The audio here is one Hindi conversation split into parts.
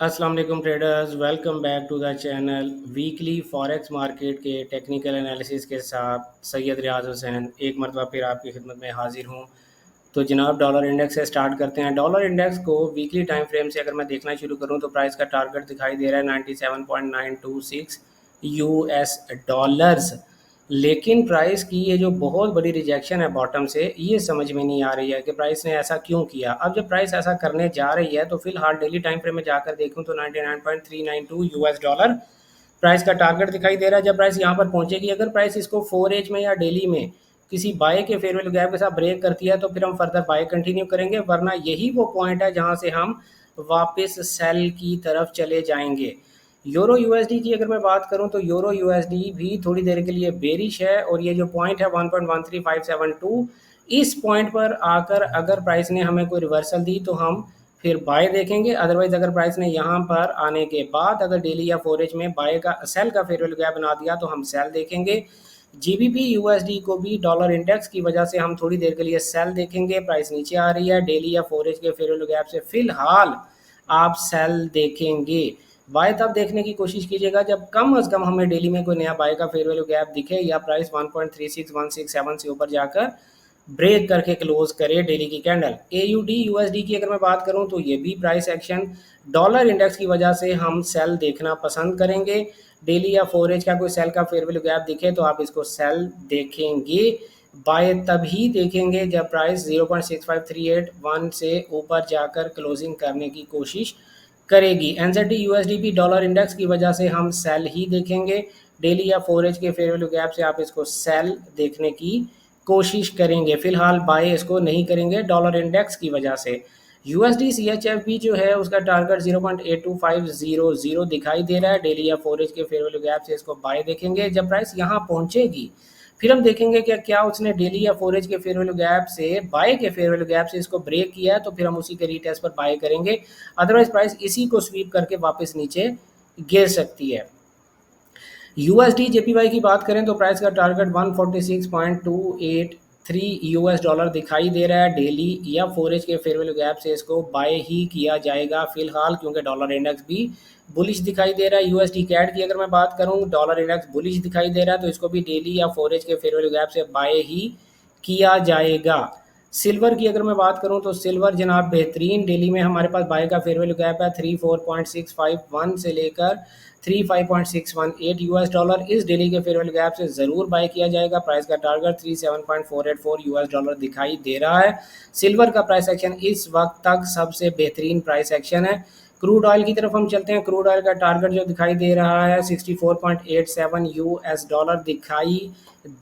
अस्सलाम वालेकुम traders, welcome back to the channel. Weekly forex market के टेक्निकल एनालिसिस के साथ सैयद रियाज हुसैन एक मरतबा फिर आपकी खिदमत में हाजिर हूँ। तो जनाब, डॉलर इंडेक्स से स्टार्ट करते हैं। डॉलर इंडेक्स को वीकली टाइम फ्रेम से अगर मैं देखना शुरू करूँ तो प्राइस का टारगेट दिखाई दे रहा है 97.926 यूएस डॉलर्स। लेकिन प्राइस की ये जो बहुत बड़ी रिजेक्शन है बॉटम से, ये समझ में नहीं आ रही है कि प्राइस ने ऐसा क्यों किया। अब जब प्राइस ऐसा करने जा रही है तो फिलहाल डेली टाइम फ्रेम में जाकर देखूं तो 99.392 यूएस डॉलर प्राइस का टारगेट दिखाई दे रहा है। जब प्राइस यहाँ पर पहुंचेगी, अगर प्राइस इसको 4 एज में या डेली में किसी बाय के फेयर वैल्यू गैप के साथ ब्रेक करती है तो फिर हम फर्दर बाय कंटिन्यू करेंगे, वरना यही वो पॉइंट है जहां से हम वापस सेल की तरफ चले जाएंगे। यूरो यूएसडी की अगर मैं बात करूं तो यूरो यूएसडी भी थोड़ी देर के लिए बेरिश है, और ये जो पॉइंट है 1.13572, इस पॉइंट पर आकर अगर प्राइस ने हमें कोई रिवर्सल दी तो हम फिर बाय देखेंगे। अदरवाइज अगर प्राइस ने यहाँ पर आने के बाद अगर डेली या फोरेज में बाय का सेल का फेयर वैल्यू गैप बना दिया तो हम सेल देखेंगे। जीबीपी यूएसडी को भी डॉलर इंडेक्स की वजह से हम थोड़ी देर के लिए सेल देखेंगे। प्राइस नीचे आ रही है, डेली या फोरेज के फेयर वैल्यू गैप से फिलहाल आप सेल देखेंगे। बाय तब देखने की कोशिश कीजिएगा जब कम अज कम हमें डेली में कोई नया बाय का फेयर वैल्यू गैप दिखे या प्राइस 1.36167 से ऊपर जाकर ब्रेक करके क्लोज करे डेली की कैंडल। एयूडी यूएसडी की अगर मैं बात करूं तो ये भी प्राइस एक्शन डॉलर इंडेक्स की वजह से हम सेल देखना पसंद करेंगे। डेली या फोरेज का कोई सेल का फेयर वैल्यू गैप दिखे तो आप इसको सेल देखेंगे। बाय तभी देखेंगे जब प्राइस 0.65381 से ऊपर जाकर क्लोजिंग करने की कोशिश करेगी। एनजेडी यूएसडी भी डॉलर इंडेक्स की वजह से हम सेल ही देखेंगे। डेली या फोरेज के फेयर वैल्यू गैप से आप इसको सेल देखने की कोशिश करेंगे। फिलहाल बाय इसको नहीं करेंगे डॉलर इंडेक्स की वजह से। यूएसडी सीएचएफ भी जो है उसका टारगेट 0.82500 दिखाई दे रहा है। डेली या फोरेज के फेयर वैल्यू गैप से इसको बाय देखेंगे। जब प्राइस यहाँ पहुंचेगी फिर हम देखेंगे कि क्या उसने डेली या फोरेज के फेयर वैल्यू गैप से बाय के फेयर वैल्यू गैप से इसको ब्रेक किया है तो फिर हम उसी के रीटेस्ट पर बाय करेंगे। अदरवाइज प्राइस इसी को स्वीप करके वापस नीचे गिर सकती है। यूएसडी जेपीवाई की बात करें तो प्राइस का टारगेट 146.283 यूएस डॉलर दिखाई दे रहा है। डेली या फोरेज के फेयर वैल्यू गैप से इसको बाय ही किया जाएगा फिलहाल, क्योंकि डॉलर इंडेक्स भी बुलिश दिखाई दे रहा है। यूएसडी कैड की अगर मैं बात करूं, डॉलर इंडेक्स बुलिश दिखाई दे रहा है तो इसको भी डेली या फोरेज के फेयर वैल्यू गैप से बाय ही किया जाएगा। सिल्वर की अगर मैं बात करूं तो सिल्वर जनाब बेहतरीन, डेली में हमारे पास बाय का फेयर वैल्यू गैप है 34.651 से लेकर 35.618 यूएस डॉलर। इस डेली के फेयर वैल्यू गैप से ज़रूर बाय किया जाएगा। प्राइस का टारगेट 37.484 यूएस डॉलर दिखाई दे रहा है। सिल्वर का प्राइस एक्शन इस वक्त तक सबसे बेहतरीन प्राइस एक्शन है। क्रूड ऑयल की तरफ हम चलते हैं। क्रूड ऑयल का टारगेट जो दिखाई दे रहा है 64.87 यूएस डॉलर दिखाई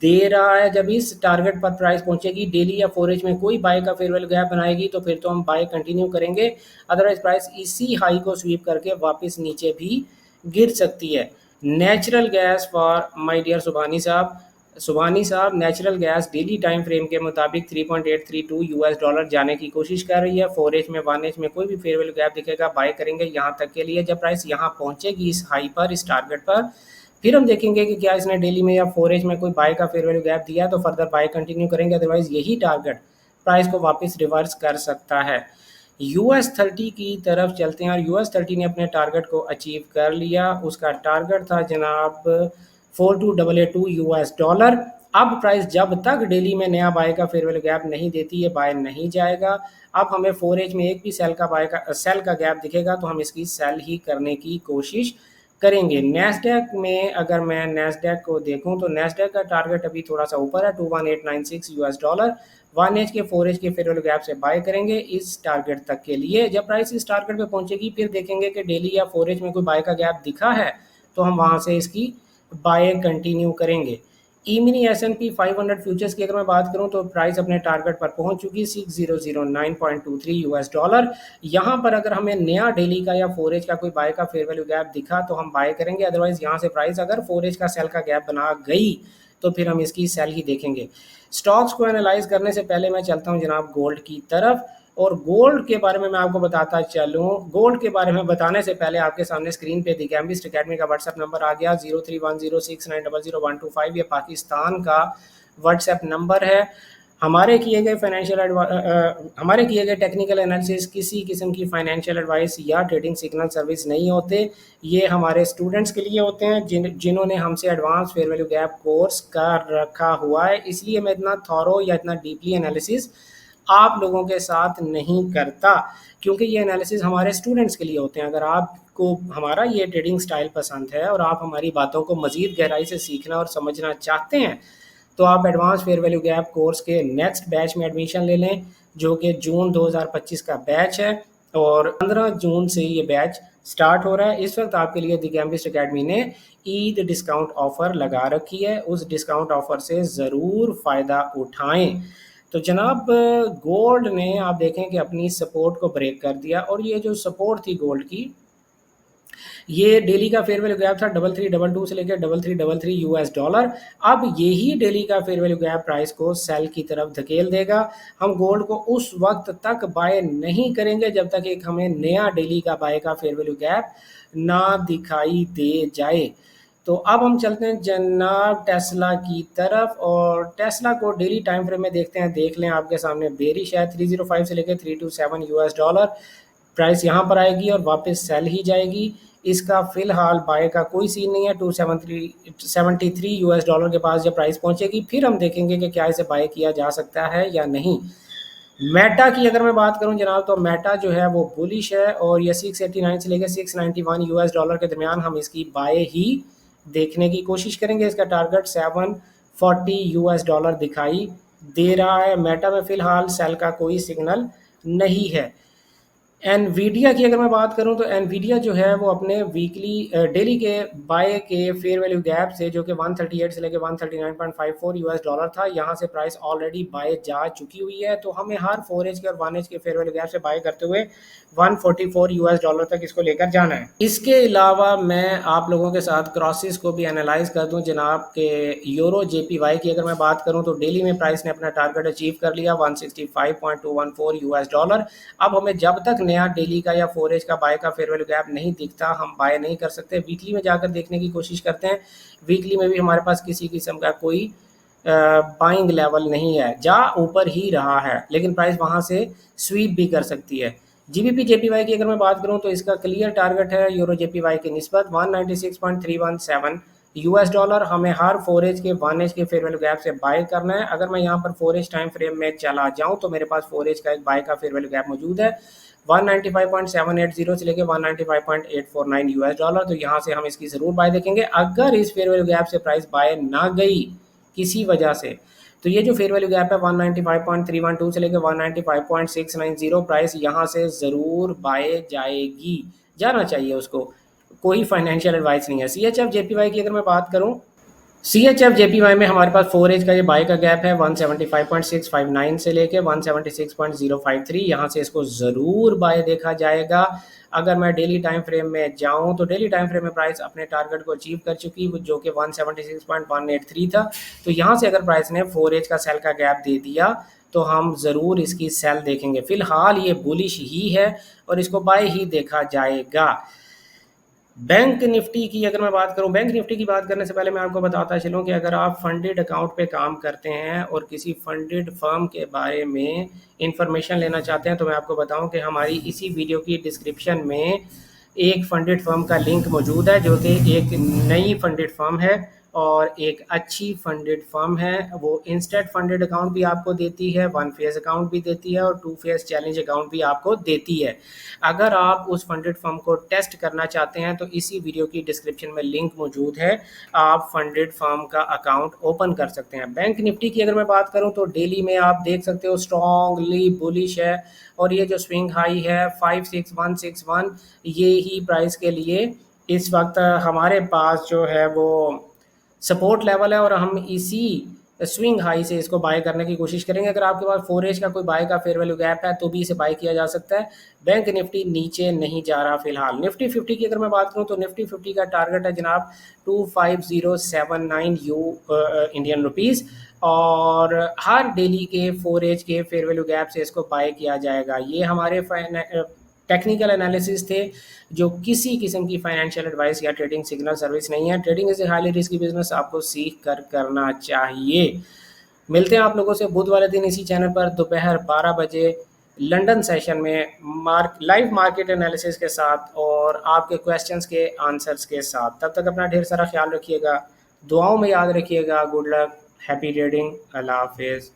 दे रहा है। जब इस टारगेट पर प्राइस पहुंचेगी, डेली या फोरेज में कोई बाय का फेयर वैल्यू गैप बनाएगी तो फिर तो हम बाय कंटिन्यू करेंगे। अदरवाइज प्राइस इसी हाई को स्वीप करके वापस नीचे भी गिर सकती है। Natural gas for my dear Subhani साहब natural gas daily time frame के मुताबिक 3.832 यूएस डॉलर जाने की कोशिश कर रही है। 4 एज में 1 एज में कोई भी फेयर वैल्यू गैप दिखेगा बाय करेंगे यहाँ तक के लिए। जब प्राइस यहाँ पहुंचेगी इस हाई पर, इस टारगेट पर, फिर हम देखेंगे कि क्या इसने डेली में या 4 एज में कोई बाय का फेयर वैल्यू गैप दिया तो फर्दर बाय कंटिन्यू करेंगे। अदरवाइज यही टारगेट प्राइस को वापस रिवर्स कर सकता है। US30 की तरफ चलते हैं और US30 ने अपने टारगेट को अचीव कर लिया। उसका टारगेट था जनाब 4282 यूएस डॉलर। अब प्राइस जब तक डेली में नया बाय का फेयर वैल्यू गैप नहीं देती है बाय नहीं जाएगा। अब हमें 4 एज में एक भी सेल का गैप दिखेगा तो हम इसकी सेल ही करने की कोशिश करेंगे। नेस्डैक में अगर मैं नेस्डैक को देखूं तो नेस्डैक का टारगेट अभी थोड़ा सा ऊपर है 21896 यूएस डॉलर। 1 एज के 4 एज के फेयर वैल्यू गैप से बाय करेंगे इस टारगेट तक के लिए। जब प्राइस इस टारगेट पे पहुंचेगी फिर देखेंगे कि डेली या 4 एज में कोई बाय का गैप दिखा है तो हम वहां से इसकी बाय कंटिन्यू करेंगे। ई मिनी S&P 500 फ्यूचर्स की अगर मैं बात करूं तो प्राइस अपने टारगेट पर पहुंच चुकी 6009.23 यूएस डॉलर। यहां पर अगर हमें नया डेली का या 4 एज का कोई बाय का फेयर वैल्यू गैप दिखा तो हम बाय करेंगे। अदरवाइज यहां से प्राइस अगर 4 एज का सेल का गैप बना गई तो फिर हम इसकी सेल ही देखेंगे। स्टॉक्स को एनालाइज करने से पहले मैं चलता हूं जनाब गोल्ड की तरफ, और गोल्ड के बारे में मैं आपको बताता चलूं। गोल्ड के बारे में बताने से पहले आपके सामने स्क्रीन पे दी गैम्बिस्ट अकेडमी का व्हाट्सएप नंबर आ गया 031069000125। ये पाकिस्तान का व्हाट्सएप नंबर है। हमारे किए गए टेक्निकल एनालिसिस किसी किस्म की फाइनेंशियल एडवाइस या ट्रेडिंग सिग्नल सर्विस नहीं होते। ये हमारे स्टूडेंट्स के लिए होते हैं जिन्होंने हमसे advance fair value gap course कर रखा हुआ है। इसलिए मैं इतना थॉरो या इतना डीपली एनालिसिस आप लोगों के साथ नहीं करता, क्योंकि ये एनालिसिस हमारे स्टूडेंट्स के लिए होते हैं। अगर आपको हमारा ये ट्रेडिंग स्टाइल पसंद है और आप हमारी बातों को मज़ीद गहराई से सीखना और समझना चाहते हैं, तो आप advance fair value gap course के नेक्स्ट बैच में एडमिशन ले लें, जो कि जून 2025 का बैच है और 15 जून से ये बैच स्टार्ट हो रहा है। इस वक्त आपके लिए द गैम्बिस्ट अकेडमी ने ईद डिस्काउंट ऑफ़र लगा रखी है, उस डिस्काउंट ऑफ़र से ज़रूर फ़ायदा उठाएं। तो जनाब, गोल्ड ने आप देखें कि अपनी सपोर्ट को ब्रेक कर दिया, और ये जो सपोर्ट थी गोल्ड की, ये डेली का फेयर वैल्यू गैप था 3322 से लेकर 3333 यूएस डॉलर। अब यही डेली का फेयर वैल्यू गैप प्राइस को सेल की तरफ धकेल देगा। हम गोल्ड को उस वक्त तक बाय नहीं करेंगे जब तक एक हमें नया डेली का बाय का फेयर वैल्यू गैप ना दिखाई दे जाए। तो अब हम चलते हैं जनाब टेस्ला की तरफ, और टेस्ला को डेली टाइम फ्रेम में देखते हैं। देख लें, आपके सामने बेरिश है 305 से लेकर 327 यूएस डॉलर। प्राइस यहाँ पर आएगी और वापस सेल ही जाएगी। इसका फ़िलहाल बाय का कोई सीन नहीं है। 273 यूएस डॉलर के पास जब प्राइस पहुँचेगी फिर हम देखेंगे कि क्या इसे बाय किया जा सकता है या नहीं। मेटा की अगर मैं बात करूं जनाब, तो मेटा जो है वो बुलिश है, और ये 689 से लेकर 691 यूएस डॉलर के दरमियान हम इसकी बाय ही देखने की कोशिश करेंगे। इसका टारगेट 740 यूएस डॉलर दिखाई दे रहा है। मेटा में फ़िलहाल सेल का कोई सिग्नल नहीं है। एनवीडिया की अगर मैं बात करूं, तो एनवीडिया जो है वो अपने डेली के बाय के फेयर वैल्यू गैप से, जो कि 138 से लेकर 139.54 यूएस डॉलर था, यहां से प्राइस ऑलरेडी बाय जा चुकी हुई है। तो हमें हर 4 एज के और 1 एज के फेयर वैल्यू गैप से बाय करते हुए 144 यूएस डॉलर तक इसको लेकर जाना है। इसके अलावा मैं आप लोगों के साथ क्रॉसेस को भी एनालाइज कर दूं जनाब के यूरो जेपीवाई की अगर मैं बात करूं, तो डेली में प्राइस ने अपना टारगेट अचीव कर लिया 165.214 यूएस डॉलर। अब हमें जब तक नया डेली का या 4 एज का बाय का फेयर वैल्यू गैप नहीं दिखता, हम बाय नहीं कर सकते। वीकली में जाकर देखने की कोशिश करते हैं। वीकली में भी हमारे पास किसी किस्म का कोई बाइंग लेवल नहीं है, जा ऊपर ही रहा है, लेकिन प्राइस वहां से स्वीप भी कर सकती है। जीबीपी जेपीवाई की अगर मैं बात करूं, तो इसका क्लियर टारगेट है यूरो जेपीवाई की निस्बत 196.317 यूएस डॉलर। हमें हर 4 एज के 1 एज के फेयर वैल्यू गैप से बाय करना है। अगर मैं यहाँ पर 4 एज टाइम फ्रेम में चला जाऊँ, तो मेरे पास 4 एज का एक बाय का फेयर वैल्यू गैप मौजूद है 195.780 से लेकर 195.849 यूएस डॉलर। तो यहाँ से हम इसकी ज़रूर बाय देखेंगे। अगर इस फेयर वैल्यू गैप से प्राइस बाय ना गई किसी वजह से, तो ये जो फेयर वैल्यू गैप है 195.312 से लेकर 195.690, प्राइस यहाँ से ज़रूर बाय जाएगी, जाना चाहिए उसको। कोई फाइनेंशियल एडवाइस नहीं है। सीएचएफ जेपीवाई की अगर मैं बात करूँ, सीएचएफ जेपीवाई में हमारे पास 4 एज का ये बाय का गैप है 175.659 से लेके 176.053। यहाँ से इसको ज़रूर बाय देखा जाएगा। अगर मैं डेली टाइम फ्रेम में जाऊँ, तो डेली टाइम फ्रेम में प्राइस अपने टारगेट को अचीव कर चुकी, जो कि 176.183 था। तो यहाँ से अगर प्राइस ने 4 एज का सेल का गैप दे दिया, तो हम ज़रूर इसकी सेल देखेंगे। फ़िलहाल ये बुलिश ही है और इसको बाय ही देखा जाएगा। बैंक निफ्टी की अगर मैं बात करूं, बैंक निफ्टी की बात करने से पहले मैं आपको बताता चलूं कि अगर आप फंडेड अकाउंट पे काम करते हैं और किसी फंडेड फर्म के बारे में इंफॉर्मेशन लेना चाहते हैं, तो मैं आपको बताऊं कि हमारी इसी वीडियो की डिस्क्रिप्शन में एक फंडेड फर्म का लिंक मौजूद है, जो कि एक नई फंडेड फर्म है और एक अच्छी फंडेड फर्म है। वो इंस्टेंट फंडेड अकाउंट भी आपको देती है, 1 फेज अकाउंट भी देती है और 2 फेज चैलेंज अकाउंट भी आपको देती है। अगर आप उस फंडेड फर्म को टेस्ट करना चाहते हैं, तो इसी वीडियो की डिस्क्रिप्शन में लिंक मौजूद है, आप फंडेड फर्म का अकाउंट ओपन कर सकते हैं। बैंक निफ्टी की अगर मैं बात करूं, तो डेली में आप देख सकते हो स्ट्रॉन्गली बुलिश है, और ये जो स्विंग हाई है 56161, ये ही प्राइस के लिए इस वक्त हमारे पास जो है वो सपोर्ट लेवल है, और हम इसी स्विंग हाई से इसको बाय करने की कोशिश करेंगे। अगर आपके पास 4 एज का कोई बाय का फेयर वैल्यू गैप है, तो भी इसे बाय किया जा सकता है। बैंक निफ्टी नीचे नहीं जा रहा फिलहाल। निफ्टी 50 की अगर मैं बात करूं, तो निफ्टी 50 का टारगेट है जनाब 25079 इंडियन रुपीज़, और हर डेली के 4 एज के फेयर वैल्यू गैप से इसको बाय किया जाएगा। ये हमारे टेक्निकल एनालिसिस थे, जो किसी किस्म की फाइनेंशियल एडवाइस या ट्रेडिंग सिग्नल सर्विस नहीं है। Trading is a highly risky business, आपको सीख कर करना चाहिए। मिलते हैं आप लोगों से बुध वाले दिन इसी चैनल पर दोपहर 12 बजे लंदन सेशन में लाइव मार्केट एनालिसिस के साथ और आपके क्वेश्चंस के आंसर्स के साथ। तब तक अपना ढेर सारा ख्याल रखिएगा, दुआओं में याद रखिएगा। गुड लक, हैप्पी ट्रेडिंग, अल्लाह हाफिज़।